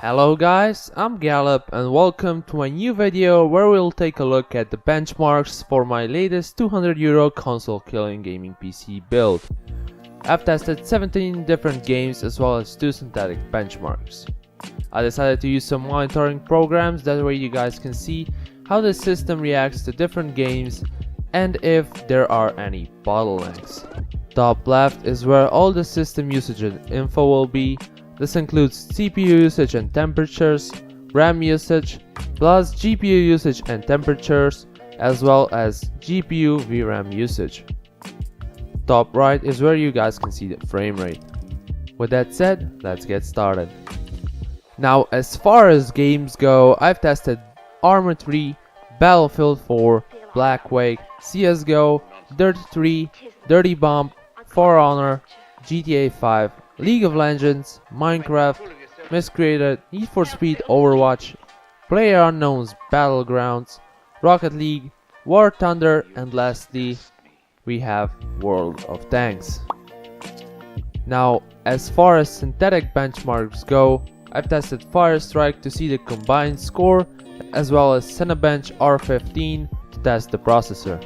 Hello guys, I'm Gallup and welcome to my new video where we'll take a look at the benchmarks for my latest €200 console killing gaming PC build. I've tested 17 different games as well as 2 synthetic benchmarks. I decided to use some monitoring programs, that way you guys can see how the system reacts to different games and if there are any bottlenecks. Top left is where all the system usage info will be. This includes CPU usage and temperatures, RAM usage, plus GPU usage and temperatures, as well as GPU VRAM usage. Top right is where you guys can see the frame rate. With that said, let's get started. Now, as far as games go, I've tested Arma 3, Battlefield 4, Black Wake, CSGO, Dirt 3, Dirty Bomb, For Honor, GTA 5, League of Legends, Minecraft, Miscreated, Need for Speed Overwatch, PlayerUnknown's Battlegrounds, Rocket League, War Thunder, and lastly, we have World of Tanks. Now, as far as synthetic benchmarks go, I've tested Firestrike to see the combined score, as well as Cinebench R15 to test the processor.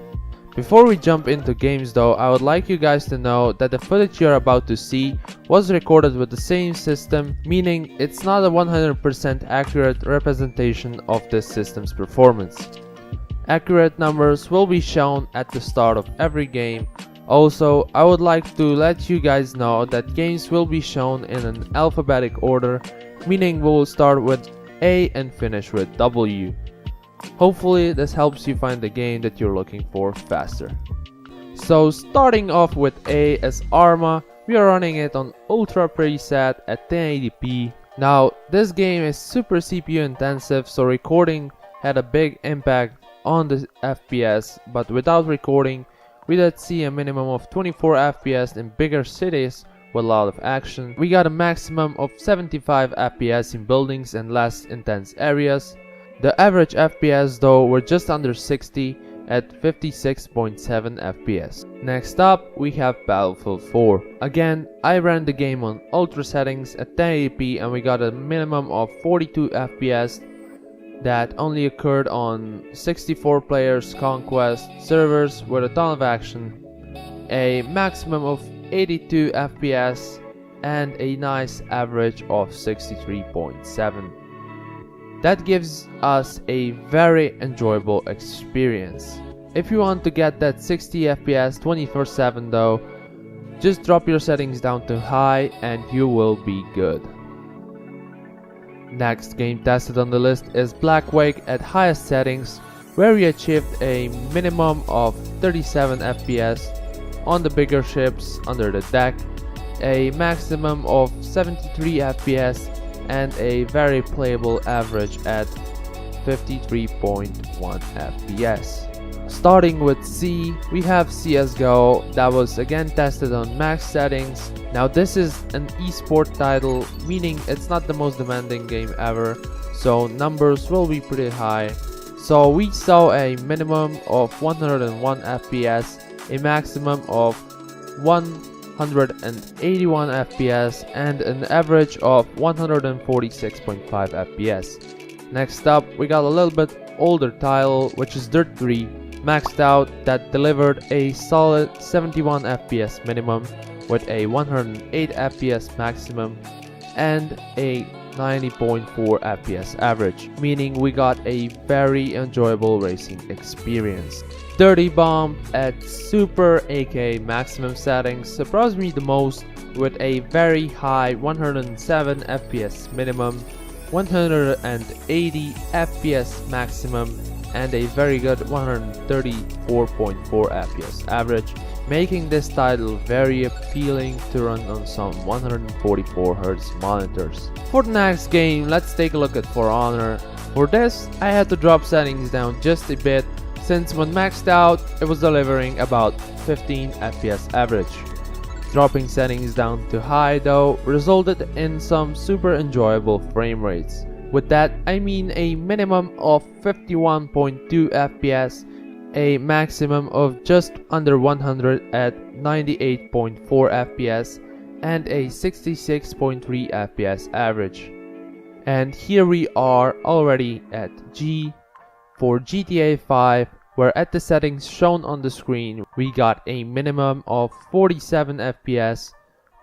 Before we jump into games though, I would like you guys to know that the footage you're about to see was recorded with the same system, meaning it's not a 100% accurate representation of this system's performance. Accurate numbers will be shown at the start of every game. Also, I would like to let you guys know that games will be shown in an alphabetic order, meaning we'll start with A and finish with W. Hopefully this helps you find the game that you're looking for faster. So starting off with A as Arma, we are running it on Ultra preset at 1080p. Now this game is super CPU intensive, so recording had a big impact on the FPS, but without recording we did see a minimum of 24 FPS in bigger cities with a lot of action. We got a maximum of 75 FPS in buildings and less intense areas. The average FPS though were just under 60 at 56.7 FPS. Next up we have Battlefield 4. Again, I ran the game on ultra settings at 1080p and we got a minimum of 42 FPS that only occurred on 64 players conquest servers with a ton of action, a maximum of 82 FPS and a nice average of 63.7. That gives us a very enjoyable experience. If you want to get that 60 FPS 24/7 though, just drop your settings down to high and you will be good. Next game tested on the list is Black Wake at highest settings, where we achieved a minimum of 37 FPS on the bigger ships under the deck, a maximum of 73 FPS and a very playable average at 53.1 FPS. Starting with C, we have CSGO that was again tested on max settings. Now this is an esport title, meaning it's not the most demanding game ever, so numbers will be pretty high. So we saw a minimum of 101 FPS, a maximum of 181 FPS and an average of 146.5 FPS. Next up we got a little bit older title, which is Dirt 3 maxed out, that delivered a solid 71 FPS minimum with a 108 FPS maximum and a 90.4 FPS average, meaning we got a very enjoyable racing experience. Dirty Bomb at Super aka maximum settings surprised me the most with a very high 107 FPS minimum, 180 FPS maximum and a very good 134.4 FPS average, making this title very appealing to run on some 144Hz monitors. For the next game, let's take a look at For Honor. For this, I had to drop settings down just a bit, since when maxed out, it was delivering about 15 FPS average. Dropping settings down to high though resulted in some super enjoyable frame rates. With that, I mean a minimum of 51.2 FPS, a maximum of just under 100 at 98.4 FPS, and a 66.3 FPS average. And here we are already at G for GTA 5, where at the settings shown on the screen we got a minimum of 47 FPS,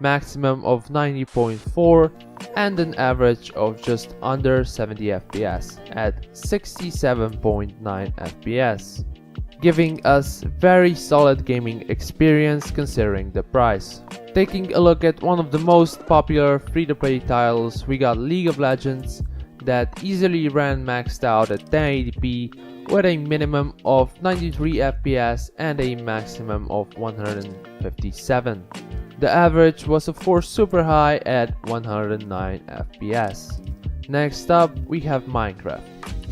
maximum of 90.4 and an average of just under 70 FPS at 67.9 FPS, giving us very solid gaming experience considering the price. Taking a look at one of the most popular free-to-play titles, we got League of Legends that easily ran maxed out at 1080p with a minimum of 93 FPS and a maximum of 157. The average was of course super high at 109 FPS. Next up we have Minecraft.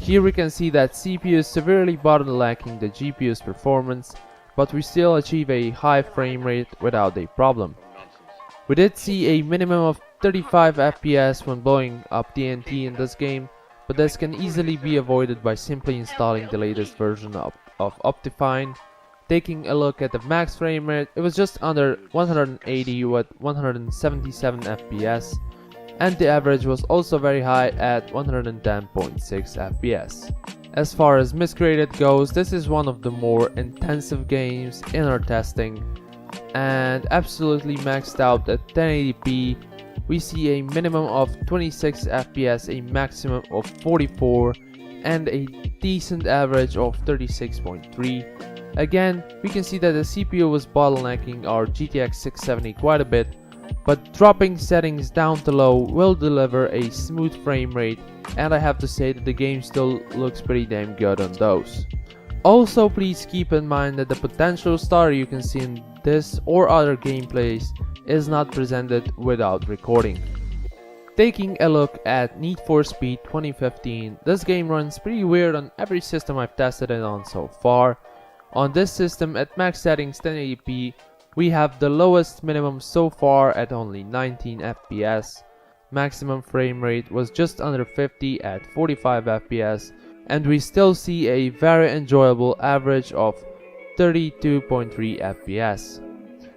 Here we can see that CPU is severely bottlenecking the GPU's performance, but we still achieve a high frame rate without a problem. We did see a minimum of 35 FPS when blowing up TNT in this game, but this can easily be avoided by simply installing the latest version of Optifine. Taking a look at the max frame rate, it was just under 180 with 177 FPS, and the average was also very high at 110.6 FPS. As far as miscreated goes, this is one of the more intensive games in our testing, and absolutely maxed out at 1080p. We see a minimum of 26 FPS, a maximum of 44, and a decent average of 36.3. Again, we can see that the CPU was bottlenecking our GTX 670 quite a bit, but dropping settings down to low will deliver a smooth frame rate, and I have to say that the game still looks pretty damn good on those. Also, please keep in mind that the potential stutter you can see in this or other gameplays is not presented without recording. Taking a look at Need for Speed 2015, this game runs pretty weird on every system I've tested it on so far. On this system at max settings 1080p, we have the lowest minimum so far at only 19 FPS. Maximum frame rate was just under 50 at 45 FPS, and we still see a very enjoyable average of 32.3 FPS.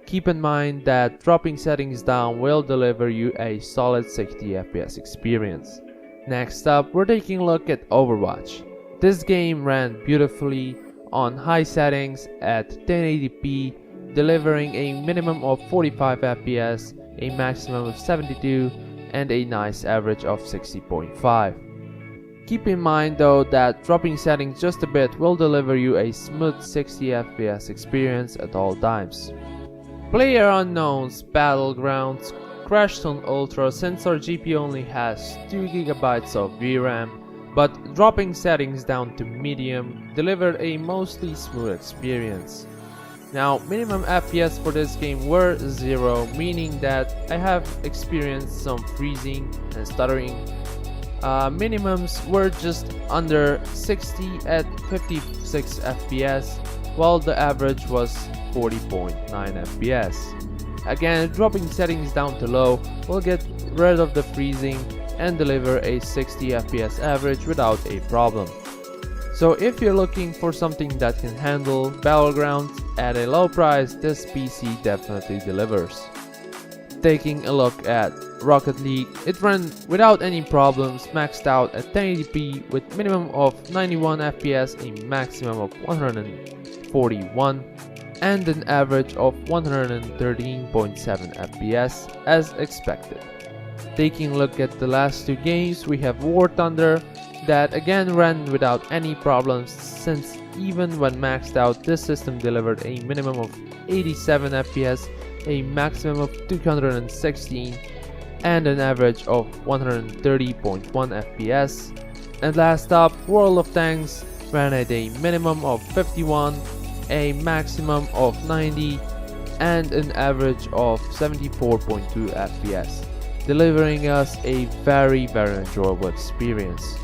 Keep in mind that dropping settings down will deliver you a solid 60 FPS experience. Next up, we're taking a look at Overwatch. This game ran beautifully on high settings at 1080p, delivering a minimum of 45 FPS, a maximum of 72, and a nice average of 60.5. Keep in mind though that dropping settings just a bit will deliver you a smooth 60 FPS experience at all times. PlayerUnknown's Battlegrounds crashed on Ultra since our GPU only has 2 GB of VRAM, but dropping settings down to medium delivered a mostly smooth experience. Now, minimum FPS for this game were 0, meaning that I have experienced some freezing and stuttering. Minimums were just under 60 at 56 FPS, while the average was 40.9 FPS. Again, dropping settings down to low will get rid of the freezing and deliver a 60 FPS average without a problem. So if you're looking for something that can handle Battlegrounds at a low price, this PC definitely delivers. Taking a look at Rocket League, it ran without any problems, maxed out at 1080p with minimum of 91 FPS, a maximum of 141, and an average of 113.7 FPS as expected. Taking a look at the last two games, we have War Thunder that again ran without any problems, since even when maxed out this system delivered a minimum of 87 FPS, a maximum of 216, and an average of 130.1 FPS. And last up, World of Tanks ran at a minimum of 51, a maximum of 90, and an average of 74.2 FPS, delivering us a very enjoyable experience.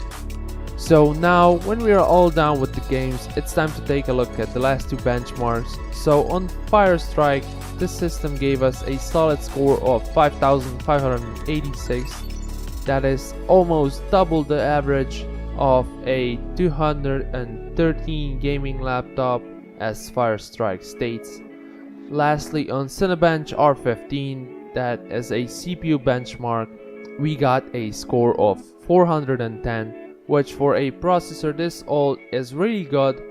So now, when we are all done with the games, it's time to take a look at the last two benchmarks. So on Firestrike, this system gave us a solid score of 5,586. That is almost double the average of a 213 gaming laptop, as Firestrike states. Lastly, on Cinebench R15, that is a CPU benchmark, we got a score of 410, which for a processor this old is really good,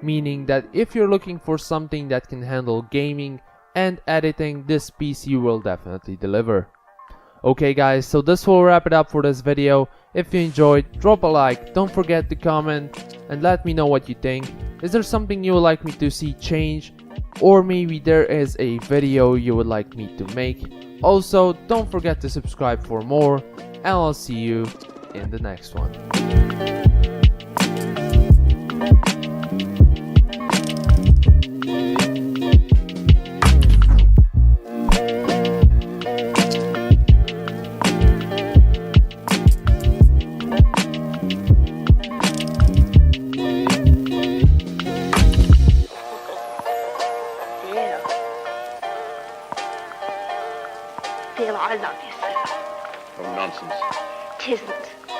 meaning that if you're looking for something that can handle gaming and editing, this PC will definitely deliver. Okay guys, so this will wrap it up for this video. If you enjoyed, drop a like, don't forget to comment and let me know what you think. Is there something you would like me to see change, or maybe there is a video you would like me to make? Also, don't forget to subscribe for more, and I'll see you in the next one. Feel I love you, sir. Oh, nonsense. Tisn't.